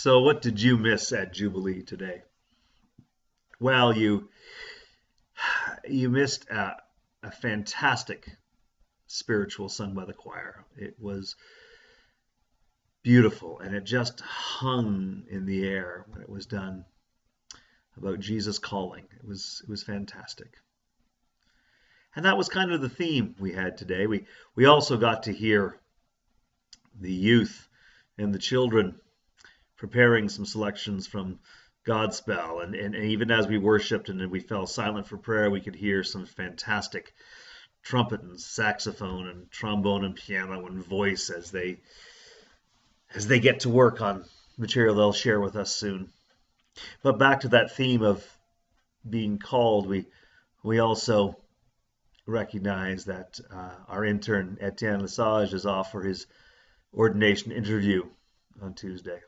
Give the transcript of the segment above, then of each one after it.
So what did you miss at Jubilee today? Well, you missed a fantastic spiritual sung by the choir. It was beautiful, and it just hung in the air when it was done about Jesus calling. It was fantastic. And that was kind of the theme we had today. We also got to hear the youth and the children preparing some selections from Godspell. And even as we worshiped and then we fell silent for prayer, we could hear some fantastic trumpet and saxophone and trombone and piano and voice as they get to work on material they'll share with us soon. But back to that theme of being called, we also recognize that our intern Etienne Lesage is off for his ordination interview on Tuesday.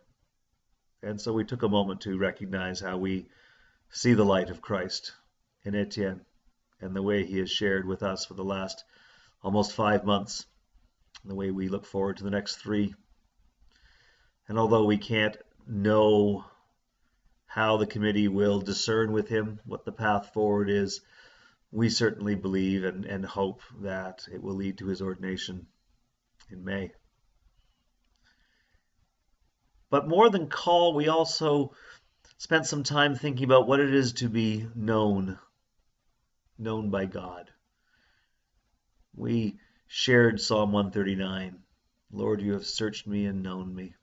And so we took a moment to recognize how we see the light of Christ in Etienne and the way he has shared with us for the last almost 5 months, and the way we look forward to the next 3. And although we can't know how the committee will discern with him what the path forward is, we certainly believe and hope that it will lead to his ordination in May. But more than call, we also spent some time thinking about what it is to be known by God. We shared Psalm 139, Lord, you have searched me and known me.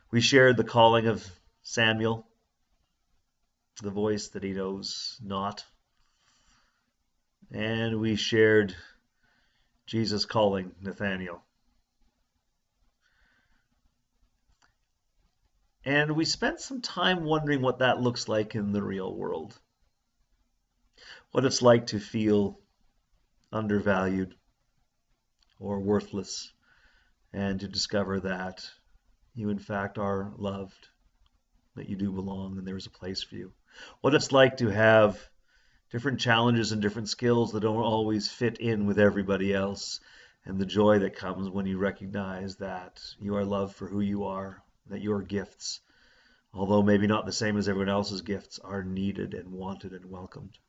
We shared the calling of Samuel, the voice that he knows not. And we shared Jesus calling Nathanael. And we spent some time wondering what that looks like in the real world. What it's like to feel undervalued or worthless, and to discover that you in fact are loved, that you do belong, and there's a place for you. What it's like to have different challenges and different skills that don't always fit in with everybody else, and the joy that comes when you recognize that you are loved for who you are, that your gifts, although maybe not the same as everyone else's gifts, are needed and wanted and welcomed.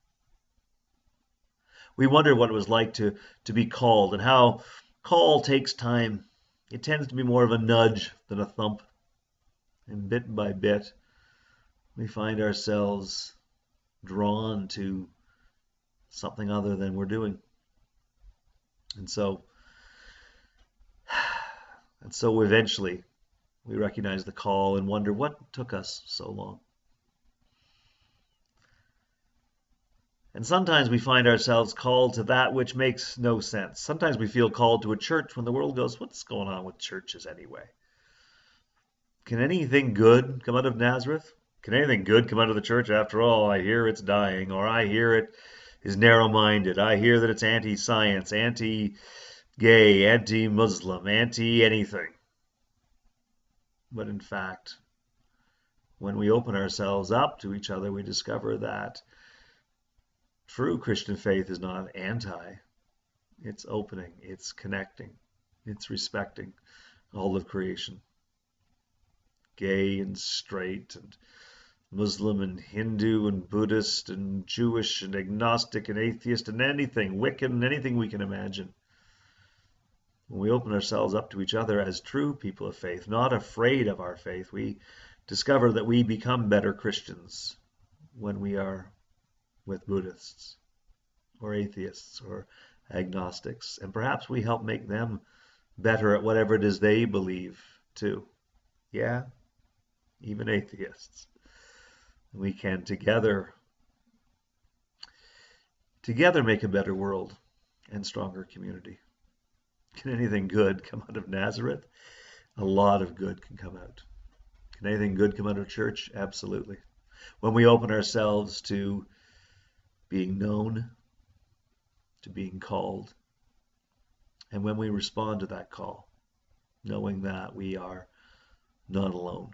We wondered what it was like to be called, and how call takes time. It tends to be more of a nudge than a thump. And bit by bit, we find ourselves drawn to something other than we're doing. And so eventually we recognize the call and wonder what took us so long. And sometimes we find ourselves called to that which makes no sense. Sometimes we feel called to a church when the world goes, what's going on with churches anyway? Can anything good come out of Nazareth? Can anything good come out of the church? After all, I hear it's dying, or I hear it is narrow-minded. I hear that it's anti-science, anti-gay, anti-Muslim, anti-anything. But in fact, when we open ourselves up to each other, we discover that true Christian faith is not anti. It's opening, it's connecting, it's respecting all of creation. Gay and straight and Muslim and Hindu and Buddhist and Jewish and agnostic and atheist and anything, Wiccan, anything we can imagine. When we open ourselves up to each other as true people of faith, not afraid of our faith, we discover that we become better Christians when we are with Buddhists or atheists or agnostics. And perhaps we help make them better at whatever it is they believe too. Yeah, even atheists. We can together make a better world and stronger community. Can anything good come out of Nazareth? A lot of good can come out. Can anything good come out of church? Absolutely. When we open ourselves to being known, to being called, and when we respond to that call, knowing that we are not alone.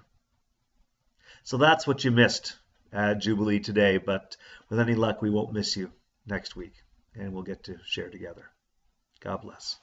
So that's what you missed at Jubilee today, but with any luck, we won't miss you next week, and we'll get to share together. God bless.